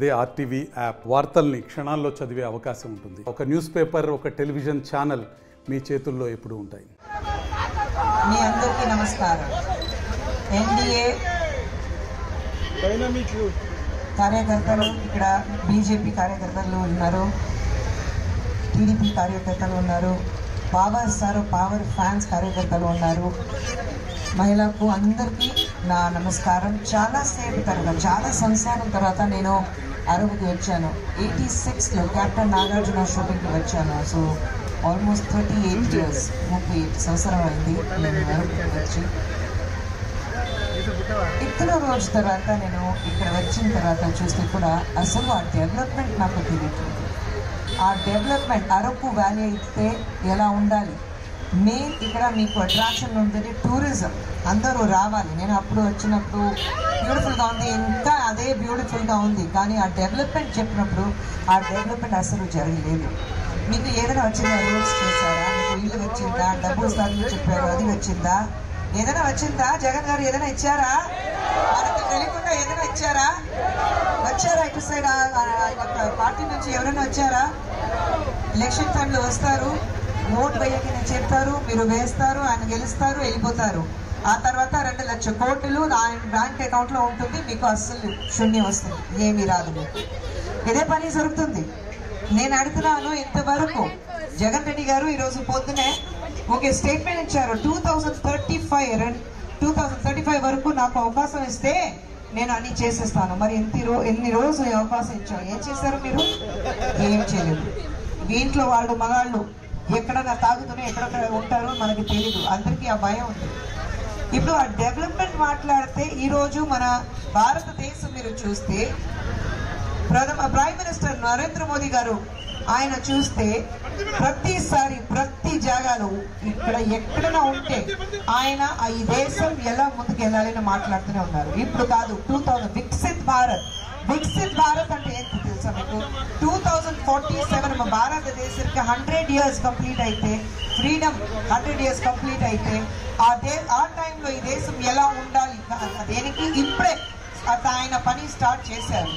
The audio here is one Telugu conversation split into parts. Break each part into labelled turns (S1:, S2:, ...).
S1: అదే ఆర్టీవీ యాప్ వార్తల్ని క్షణాల్లో చదివే అవకాశం ఉంటుంది. ఒక న్యూస్ పేపర్, ఒక టెలివిజన్ ఛానల్ మీ చేతుల్లో ఎప్పుడూ ఉంటాయి.
S2: మీ అందరికీ నమస్కారం. ఎన్డీఏ కార్యకర్తలు, ఇక్కడ బీజేపీ కార్యకర్తలు ఉన్నారు, టీడీపీ కార్యకర్తలు ఉన్నారు, పవర్ ఫ్యాన్స్ కార్యకర్తలు ఉన్నారు. మహిళలకు అందరికీ నా నమస్కారం. చాలాసేపు తర్వాత, చాలా సంవత్సరం తర్వాత నేను అరకుకి వచ్చాను. 86లో కెప్టెన్ నాగార్జున షూటింగ్కి వచ్చాను. సో ఆల్మోస్ట్ 38 years, 38 సంవత్సరం అయింది నేను అరకుకి వచ్చి. ఇతర రోజు తర్వాత నేను ఇక్కడ వచ్చిన తర్వాత చూస్తే కూడా అసలు ఆ డెవలప్మెంట్ నాకు తెలియట్లేదు. ఆ డెవలప్మెంట్ అరకు వ్యాలీ అయితే ఎలా ఉండాలి, మెయిన్ ఇక్కడ మీకు అట్రాక్షన్ ఉంటుంది టూరిజం, అందరూ రావాలి. నేను అప్పుడు వచ్చినప్పుడు బ్యూటిఫుల్గా ఉంది, ఇంకా అదే బ్యూటిఫుల్గా ఉంది. కానీ ఆ డెవలప్మెంట్ చెప్పినప్పుడు ఆ డెవలప్మెంట్ అసలు జరగలేదు. మీకు ఏదైనా వచ్చిందా, రూల్స్ చేశారా, మీకు ఇల్లు వచ్చిందా, డబ్బులు సార్లు చెప్పారు, అది వచ్చిందా, ఏదైనా వచ్చిందా? జగన్ గారు ఏదైనా ఇచ్చారా? మనకు తెలియకుండా ఏదైనా ఇచ్చారా? వచ్చారా? ఇటు సైడ్ పార్టీ నుంచి ఎవరైనా వచ్చారా? ఎలక్షన్ టైంలో వస్తారు, ఓట్ వేయకని చెప్తారు, మీరు వేస్తారు, ఆయన గెలుస్తారు, వెళ్ళిపోతారు. ఆ తర్వాత 2 లక్షల కోట్లు ఆయన బ్యాంక్ అకౌంట్లో ఉంటుంది, మీకు అస్సలు శూన్యం వస్తుంది, ఏమీ రాదు. మీకు ఇదే పని జరుగుతుంది. నేను అడుగుతున్నాను, ఇంతవరకు జగన్ రెడ్డి గారు ఈరోజు పొద్దునే ఒక స్టేట్మెంట్ ఇచ్చారు, 2035 వరకు నాకు అవకాశం ఇస్తే నేను అన్ని చేసేస్తాను. మరి ఎన్ని రోజులు అవకాశం ఇచ్చారు, ఏం చేశారు మీరు? ఏం చేయలేదు. దీంట్లో వాళ్ళు మగాళ్ళు ఎక్కడన్నా తాగుతూనే ఎక్కడ ఉంటారో మనకి తెలియదు, అందరికీ ఆ భయం ఉంది. ఇప్పుడు ఆ డెవలప్మెంట్ మాట్లాడితే ఈరోజు మన భారతదేశం మీరు చూస్తే ప్రైమ్ మినిస్టర్ నరేంద్ర మోదీ గారు ఆయన చూస్తే ప్రతిసారి ప్రతి జాగాలో ఇక్కడ ఎక్కడైనా ఉంటే ఆయన ఈ దేశం ఎలా ముందుకు వెళ్ళాలని మాట్లాడుతూనే ఉన్నారు. ఇప్పుడు కాదు, 2000 వికసిత్ భారత్ అంటే ఏంటి తెలుసా మీకు? 2047 మా భారతదేశానికి 100 years కంప్లీట్ అయితే, ఫ్రీడమ్ 100 years కంప్లీట్ అయితే ఆ టైంలో ఈ దేశం ఎలా ఉండాలి, దేనికి ఇప్పుడే ఆయన పని స్టార్ట్ చేశారు.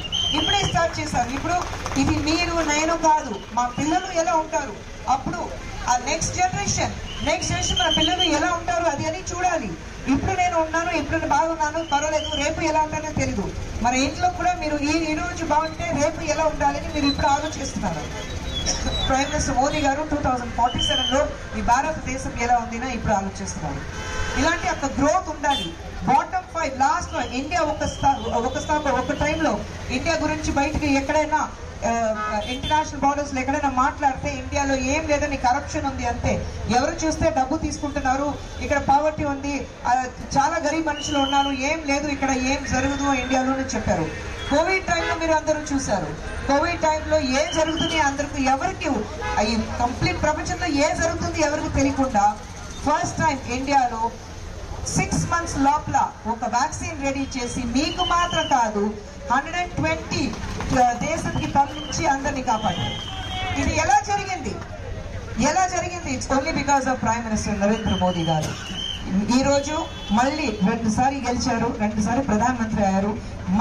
S2: ఇప్పుడు ఇది మీరు నేను కాదు, మా పిల్లలు ఎలా ఉంటారు, అప్పుడు ఆ నెక్స్ట్ జనరేషన్ మన పిల్లలు ఎలా ఉంటారు అది అని చూడాలి. ఇప్పుడు నేను ఉన్నాను, ఇప్పుడు బాగున్నాను, పర్వాలేదు, రేపు ఎలా ఉంటానో తెలీదు. మన ఇంట్లో కూడా మీరు ఈ రోజు బాగుంటే రేపు ఎలా ఉండాలని మీరు ఇప్పుడు ఆలోచిస్తున్నారు. ప్రైమ్ మినిస్టర్ మోదీ గారు 2047లో ఈ భారతదేశం ఎలా ఉందినా ఇప్పుడు ఆలోచిస్తున్నారు. ఇలాంటి ఒక గ్రోత్ ఉండాలి. బాటమ్ 5 లాస్ట్ లో ఇండియా ఒక టైంలో ఇండియా గురించి బయటకి ఎక్కడైనా ఇంటర్నేషనల్ బార్డర్స్ లో ఎక్కడైనా మాట్లాడితే ఇండియాలో ఏం లేదని, కరప్షన్ ఉంది అంతే, ఎవరు చూస్తే డబ్బు తీసుకుంటున్నారు, ఇక్కడ పావర్టీ ఉంది, చాలా గరీబ్ మనుషులు ఉన్నారు, ఏం లేదు, ఇక్కడ ఏం జరగదు ఇండియాలోనే చెప్పారు. కోవిడ్ టైంలో మీరు అందరూ చూశారు, కోవిడ్ టైంలో ఏం జరుగుతుంది అందరికి, ఎవరికి ఈ కంప్లీట్ ప్రపంచంలో ఏం జరుగుతుంది ఎవరికి తెలియకుండా ఫస్ట్ టైం ఇండియాలో 6 months లోపల ఒక వ్యాక్సిన్ రెడీ చేసి మీకు మాత్రం కాదు 120 దేశానికి పంపించి అందరినీ కాపాడారు. ఇది ఎలా జరిగింది? It's only because of prime minister Narendra Modi గారు. ఈరోజు మళ్ళీ 2 సార్లు గెలిచారు, 2 సార్లు ప్రధానమంత్రి అయ్యారు.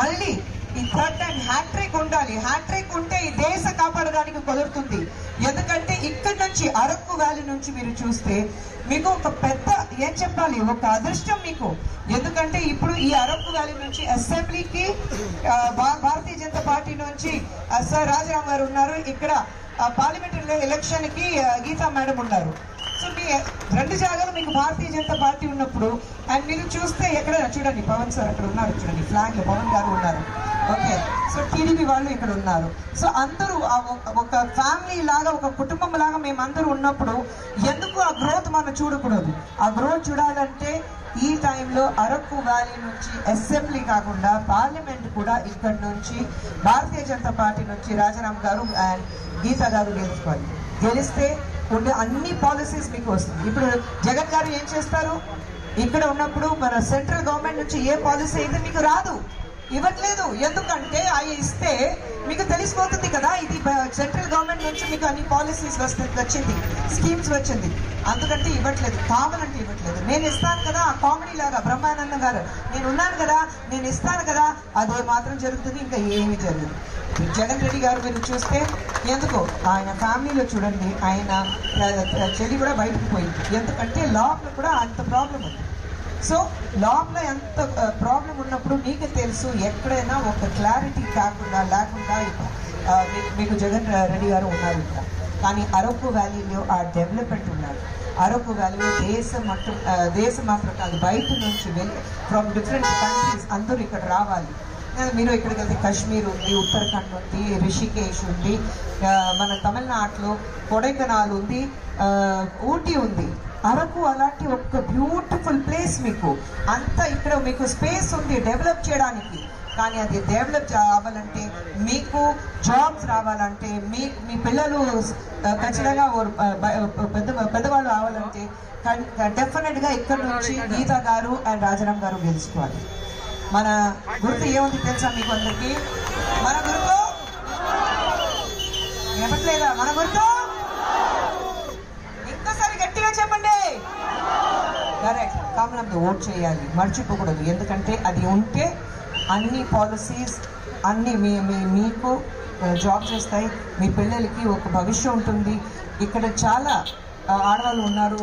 S2: మళ్ళీ ఈ థర్డ్ టైం హ్యాట్రిక్ ఉండాలి. హ్యాట్రిక్ ఉంటే ఈ దేశ కాపాడడానికి కుదురుతుంది. ఎందుకంటే ఇక్కడ నుంచి అరకు వ్యాలీ నుంచి మీరు చూస్తే మీకు ఒక పెద్ద ఏం చెప్పాలి, ఒక అదృష్టం మీకు. ఎందుకంటే ఇప్పుడు ఈ అరకు వ్యాలీ నుంచి అసెంబ్లీకి భారతీయ జనతా పార్టీ నుంచి సార్ రాజారాం గారు ఉన్నారు, ఇక్కడ పార్లమెంటరీ ఎలక్షన్ కి గీతా మేడం ఉన్నారు. సో మీ 2 జాగాలు మీకు భారతీయ జనతా పార్టీ ఉన్నప్పుడు, అండ్ మీరు చూస్తే ఎక్కడైనా చూడండి పవన్ సార్ అక్కడ ఉన్నారు, చూడండి ఫ్లాగ్ లో పవన్ గారు ఉన్నారు. ఓకే, సో టీడీపీ వాళ్ళు ఇక్కడ ఉన్నారు. సో అందరూ ఒక ఫ్యామిలీ లాగా, ఒక కుటుంబం లాగా మేమందరూ ఉన్నప్పుడు ఎందుకు ఆ గ్రోత్ మనం చూడకూడదు? ఆ గ్రోత్ చూడాలంటే ఈ టైంలో అరకు వ్యాలీ నుంచి అసెంబ్లీ కాకుండా పార్లమెంట్ కూడా ఇక్కడ నుంచి భారతీయ జనతా పార్టీ నుంచి రాజారాం గారు అండ్ గీతా గారు గెలిస్తే ఉండే అన్ని పాలసీస్ మీకు వస్తుంది. ఇప్పుడు జగన్ గారు ఏం చేస్తారు? ఇక్కడ ఉన్నప్పుడు మన సెంట్రల్ గవర్నమెంట్ నుంచి ఏ పాలసీ అయితే మీకు రాదు. ఇవ్వట్లేదు. ఎందుకంటే అవి ఇస్తే మీకు తెలిసిపోతుంది కదా, ఇది సెంట్రల్ గవర్నమెంట్ నుంచి మీకు అన్ని పాలసీస్ వచ్చింది, స్కీమ్స్ వచ్చింది, అందుకంటే ఇవ్వట్లేదు. కావాలంటే ఇవ్వట్లేదు. నేను ఇస్తాను కదా, ఆ కామెడీ లాగా బ్రహ్మానందం గారు నేను ఉన్నాను కదా, నేను ఇస్తాను కదా, అదే మాత్రం జరుగుతుంది, ఇంకా ఏమీ జరగదు. జగన్ రెడ్డి గారు మీరు చూస్తే ఎందుకు ఆయన ఫ్యామిలీలో చూడండి, ఆయన చెల్లి కూడా బయటకు పోయింది. ఎందుకంటే లోపల కూడా అంత ప్రాబ్లం ఉంది. సో లోపల ఎంత ప్రాబ్లం ఉన్నప్పుడు మీకు తెలుసు, ఎక్కడైనా ఒక క్లారిటీ లేకుండా మీకు జగన్ రెడ్డి గారు ఉన్నారు ఇక్కడ. కానీ అరకు వ్యాలీలో ఆ డెవలప్మెంట్ ఉన్నారు. అరకు వ్యాలీలో దేశం మాత్రం కాదు, బయట నుంచి వెళ్ళి ఫ్రమ్ డిఫరెంట్ కంట్రీస్ అందరూ ఇక్కడ రావాలి. మీరు ఇక్కడికి వెళ్తే కాశ్మీర్ ఉంది, ఉత్తరాఖండ్ ఉంది, రిషికేశ్ ఉంది, మన తమిళనాడులో కొడైకెనాల్ ఉంది, ఊటీ ఉంది. అరకు అలాంటి ఒక బ్యూటిఫుల్ ప్లేస్. మీకు అంతా ఇక్కడ మీకు స్పేస్ ఉంది డెవలప్ చేయడానికి. కానీ అది డెవలప్ అవ్వాలంటే, మీకు జాబ్స్ రావాలంటే, మీ పిల్లలు ఖచ్చితంగా పెద్దవాళ్ళు రావాలంటే డెఫినెట్గా ఇక్కడ నుంచి గీతా గారు అండ్ రాజారాం గారు గెలుచుకోవాలి. మన గుర్తు ఏముంది తెలుసా మీకు అందరికి? మన గుర్తు చెప్పట్లేదా? మన గుర్తు ఇంకోసారి గట్టిగా చెప్పండి. కరెక్ట్. కామన్గా ఓట్ చేయాలి, మర్చిపోకూడదు. ఎందుకంటే అది ఉంటే అన్ని పాలసీస్ అన్ని మీకు జాబ్స్ వస్తాయి, మీ పిల్లలకి ఒక భవిష్యం ఉంటుంది. ఇక్కడ చాలా ఆడవాళ్ళు ఉన్నారు,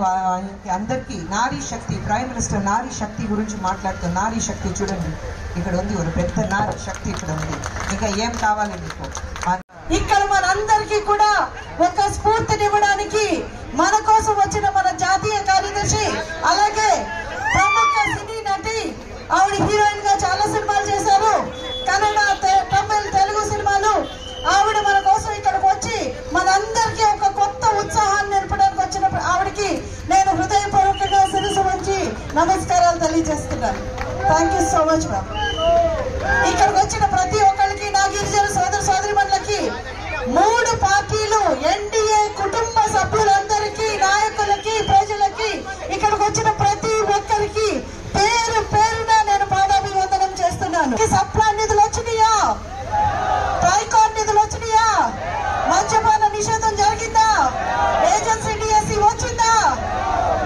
S2: అందరికీ నారీ శక్తి, ప్రైమ్ మినిస్టర్ నారీ శక్తి గురించి మాట్లాడుతారు. నారీ శక్తి చూడండి, ఇక్కడ ఉంది ఒక పెద్ద నారీ శక్తి ఇక్కడ ఉంది. ఇంకా ఏం కావాలి మీకు?
S3: ఇక్కడ మనందరికీ కూడా ఒక స్ఫూర్తినివ్వడానికి మన కోసం వచ్చిన మన జాతీయ కార్యదర్శి, అలాగే ప్రముఖ సినీ నటి, ఆవిడ హీరోయిన్ గా చాలా సినిమాలు చేశారు, కన్నడ, తమిళ, తెలుగు సినిమాలు. ఆవిడ మన కోసం ఇక్కడికి వచ్చి మనందరికీ ఒక కొత్త ఉత్సాహాన్ని నింపడానికి వచ్చిన ఆవిడకి నేను హృదయపూర్వకంగా శిరస్సు వంచి నమస్కారాలు తెలియజేస్తున్నాను. Thank you so much ma'am. ఇక్కడికి వచ్చిన ప్రతి ఒక్కరికి, నా గిరిజన సోదర సోదరిమణులకి, 3 పార్టీలు ఎన్డీఏ కుటుంబ సభ్యులందరికీ, నాయకులకి, ప్రజలకి, ఇక్కడికి వచ్చిన ప్రతి ఒక్కరికి పేరు పేరున నేను పాదాభివందనం చేస్తున్నాను. సప్లా నిధులు వచ్చినాయా? ట్రైకాన్ నిధులు వచ్చినాయా? మద్యపాన నిషేధం జరిగిందా? ఏజెన్సీ డిఎస్సి వచ్చిందా?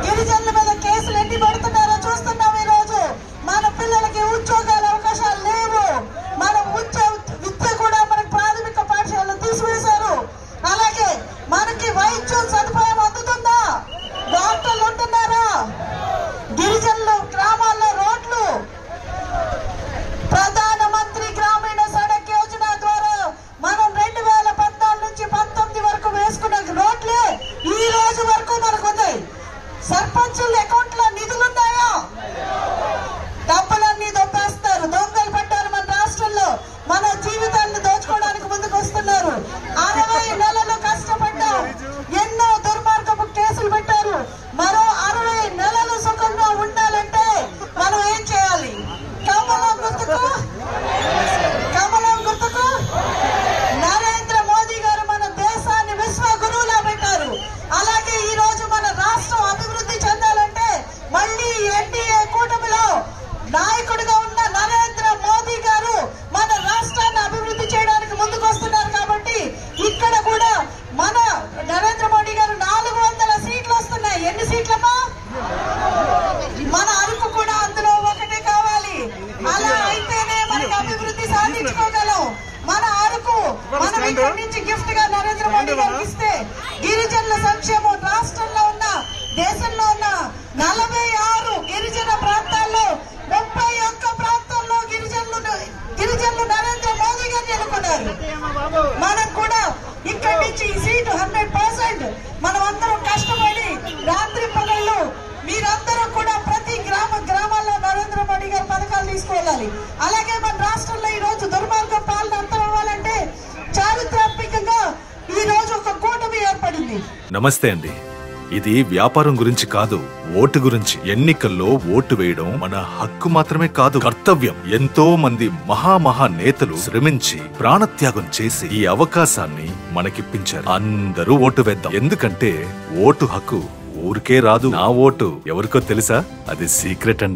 S3: గిరిజనుల మీద కేసులు ఎన్ని పెడుతున్నారో చూస్తున్నాం. ఈ రోజు మన పిల్లలకి ఉద్యోగాల అవకాశాలు లేవు. మన విద్య కూడా మనకి ప్రాథమిక పాఠశాలలో తీసివేశారు. అలాగే మనకి వైద్యం సదుపాయం అందుతుందా? డాక్టర్లు ఉంటున్నారా? గిరిజనులు గ్రామాల్లో రోడ్లు, ప్రధానమంత్రి గ్రామీణ సడక్ యోజన ద్వారా మనం 2014 నుంచి 19 వరకు వేసుకున్న రోడ్లే ఈ రోజు వరకు మనకు ఉన్నాయి. సర్పంచుల అకౌంట్ లో నిధులున్నాయా? డబ్బులన్నీ దొబ్బేస్తారు. దొంగలు పడ్డారు మన రాష్ట్రంలో. మన జీవితాలను దోచుకోవడానికి ముందుకు వస్తున్నారు. 60 నెలలు కష్టపడ్డాం, ఎన్నో దుర్మార్గపు కేసులు పెట్టారు. మరో 60 నెలలు సుఖంగా ఉండాలంటే మనం ఏం చేయాలి? కమలం గుర్తుకు నరేంద్ర మోదీ గారు మన దేశాన్ని విశ్వ గురువులా పెట్టారు. అలాగే ఈ రోజు మన రాష్ట్రం అభివృద్ధి చెందాలంటే మళ్ళీ ఎన్డీఏ కూటమిలో నాయకుడిగా ఉన్న నరేంద్ర మోదీ గారు మన రాష్ట్రాన్ని అభివృద్ధి చేయడానికి ముందుకు వస్తున్నారు. కాబట్టి ఇక్కడ కూడా మన నరేంద్ర మోడీ గారు 400 సీట్లు వస్తున్నాయి. ఎన్ని సీట్లమ్మా? మన అరకు కూడా అందులో ఒకటే కావాలి. అలా అయితేనే మనకి అభివృద్ధి సాధించుకోగలం. మన అరకు మనం ఇక్కడి నుంచి గిఫ్ట్ గా నరేంద్ర మోడీ గారికి ఇస్తే గిరిజనుల సంక్షేమం రాష్ట్రంలో ఉన్న, దేశంలో ఉన్న 46 గిరిజన ప్రాంతాల్లో 31 ప్రాంతాల్లో గిరిజనులు నరేంద్ర మోదీ గారిని ఎన్నుకున్నారు. మనం కూడా ఇక్కడి నుంచి ఈ సీటు 100% మనం అందరం కష్టపడి రాత్రి పగళ్ళు మీరందరూ కూడా ప్రతి గ్రామాల్లో నరేంద్ర మోడీ గారి పథకాలు తీసుకువెళ్ళాలి. అలాగే మన రాష్ట్రంలో ఈ రోజు దుర్మార్గ పాలన అంతం అవ్వాలంటే చారిత్రాత్మకంగా ఈ రోజు ఒక కూటమి ఏర్పడింది.
S4: నమస్తే అండి. ఇది వ్యాపారం గురించి కాదు, ఓటు గురించి. ఎన్నికల్లో ఓటు వేయడం మన హక్కు మాత్రమే కాదు, కర్తవ్యం. ఎంతో మంది మహా నేతలు శ్రమించి ప్రాణత్యాగం చేసి ఈ అవకాశాన్ని మనకిప్పించారు. అందరూ ఓటు వేద్దాం. ఎందుకంటే ఓటు హక్కు ఊరికే రాదు. నా ఓటు ఎవరికో తెలుసా? అది సీక్రెట్ అండి.